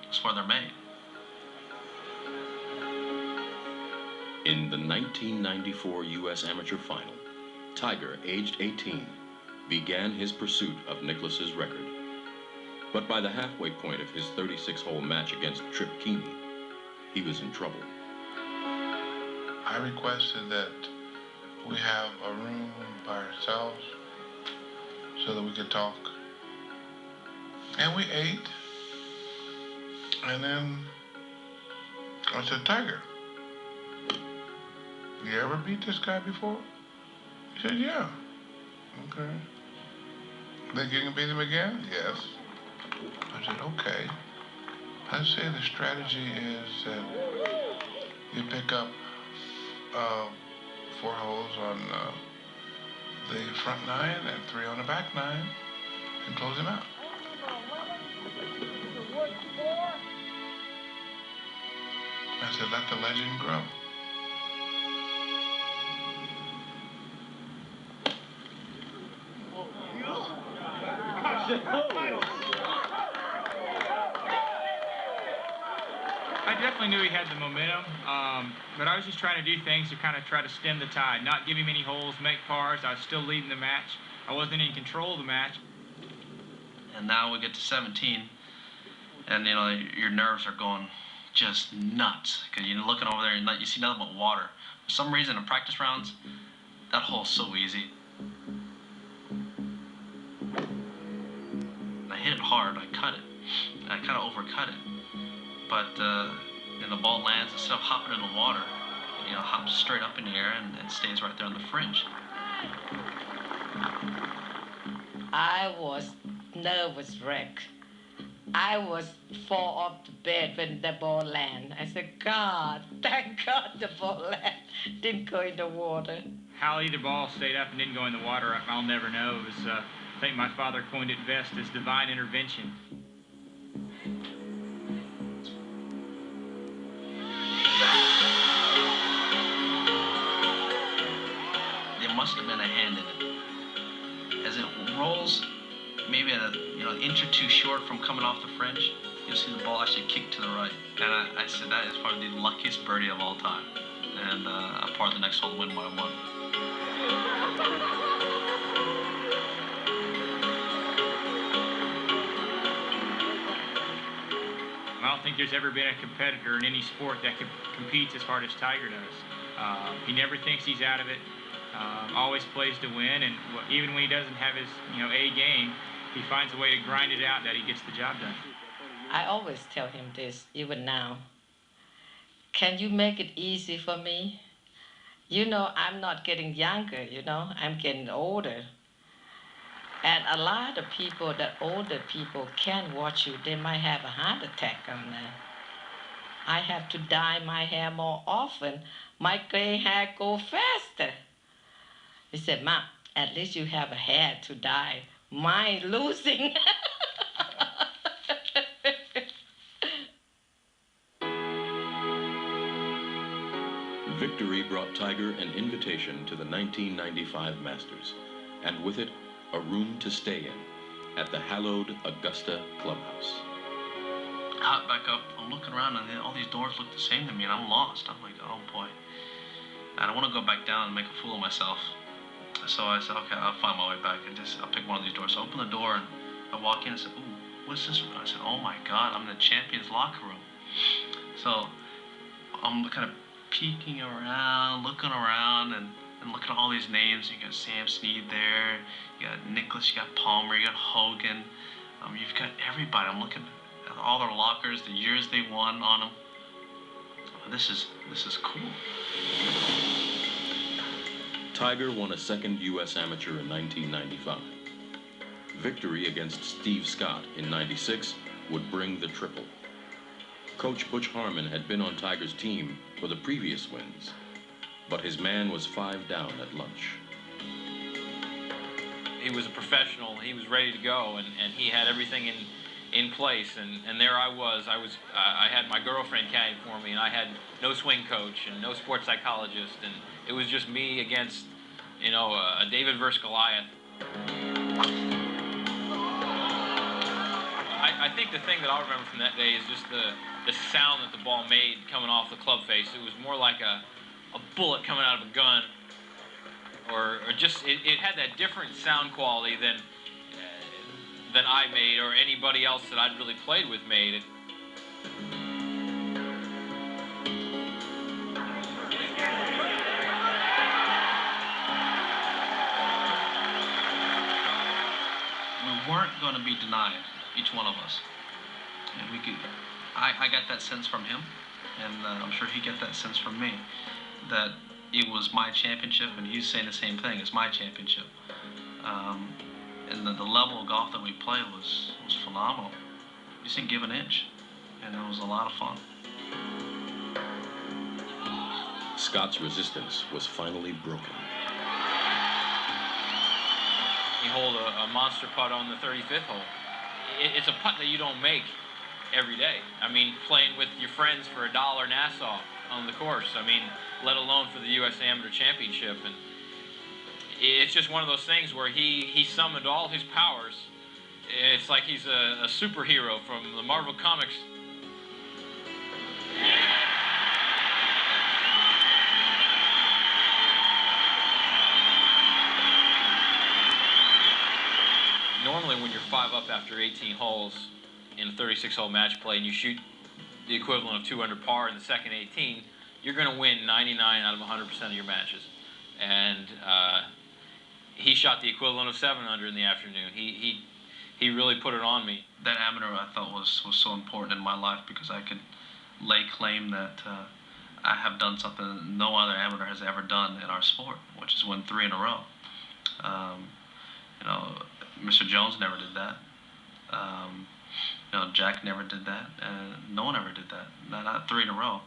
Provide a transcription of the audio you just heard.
That's why they're made. In the 1994 U.S. Amateur Final, Tiger, aged 18, began his pursuit of Nicklaus's record. But by the halfway point of his 36-hole match against Trip Keeney, he was in trouble. I requested that we have a room by ourselves so that we could talk. And we ate. And then I said, Tiger, you ever beat this guy before? He said, yeah. Okay. Think you can beat him again? Yes. I said, okay. Let's say the strategy is that you pick up 4 holes on the front 9 and 3 on the back 9 and close him out. I said, let the legend grow. I definitely knew he had the momentum, but I was just trying to do things to kind of try to stem the tide, not give him any holes, make pars. I was still leading the match. I wasn't in control of the match. And now we get to 17, and you know your nerves are going just nuts because you're looking over there and you see nothing but water. For some reason, in practice rounds, that hole's so easy. I hit it hard. I cut it. I kind of overcut it, but and the ball lands instead of hopping in the water. You know, hops straight up in the air and stays right there on the fringe. I was nervous wreck. I was fall off the bed when the ball landed. I said, God, thank God the ball landed. Didn't go in the water. How either ball stayed up and didn't go in the water, I'll never know. It was, I think my father coined it best as divine intervention. There must have been a hand in it. As it rolls, maybe an inch or two short from coming off the fringe, you'll see the ball actually kick to the right. And I said that is probably the luckiest birdie of all time. And I'm part of the next hole to win by 1. I don't think there's ever been a competitor in any sport that competes as hard as Tiger does. He never thinks he's out of it. Always plays to win, and even when he doesn't have his A game, he finds a way to grind it out that he gets the job done. I always tell him this, even now. Can you make it easy for me? You know, I'm not getting younger, I'm getting older. And a lot of people, the older people, can't watch you. They might have a heart attack on that. I have to dye my hair more often. My gray hair go faster. He said, Mom, at least you have a hair to dye. Mine losing. Victory brought Tiger an invitation to the 1995 Masters, and with it, a room to stay in at the hallowed Augusta Clubhouse. Hop back up, I'm looking around and all these doors look the same to me and I'm lost. I'm like, oh boy. I don't want to go back down and make a fool of myself. So I said, okay, I'll find my way back and I'll pick one of these doors. So I open the door and I walk in and said, ooh, what's this? I said, oh my God, I'm in the champion's locker room. So I'm kind of peeking around, looking around and looking at all these names. You got Sam Snead there, you got Nicklaus, you got Palmer, you got Hogan. You've got everybody. I'm looking at all their lockers, the years they won on them. This is cool. Tiger won a second U.S. Amateur in 1995. Victory against Steve Scott in '96 would bring the triple. Coach Butch Harmon had been on Tiger's team for the previous wins, but his man was 5 down at lunch. He was a professional. He was ready to go, and he had everything in place. And there I had my girlfriend caddying for me, and I had no swing coach and no sports psychologist, and it was just me against, a David versus Goliath. I think the thing that I'll remember from that day is just the sound that the ball made coming off the club face. It was more like a bullet coming out of a gun, or just it had that different sound quality than I made or anybody else that I'd really played with made. We weren't going to be denied, each one of us. And I got that sense from him, and I'm sure he got that sense from me, that it was my championship, and he's saying the same thing. It's my championship. And the level of golf that we played was phenomenal. We just didn't give an inch, and it was a lot of fun. Scott's resistance was finally broken. You hold a monster putt on the 35th hole. It's a putt that you don't make every day. I mean, playing with your friends for $1 Nassau on the course. I mean, let alone for the U.S. Amateur Championship. And it's just one of those things where he summoned all his powers. It's like he's a superhero from the Marvel Comics. Normally when you're 5 up after 18 holes in a 36-hole match play and you shoot the equivalent of 2 under par in the second 18, you're going to win 99 out of 100% of your matches. And he shot the equivalent of 7 under in the afternoon. He really put it on me. That amateur I felt was so important in my life because I could lay claim that I have done something no other amateur has ever done in our sport, which is win 3 in a row. You know, Mr. Jones never did that. You know, Jack never did that, and no one ever did that. Not 3 in a row.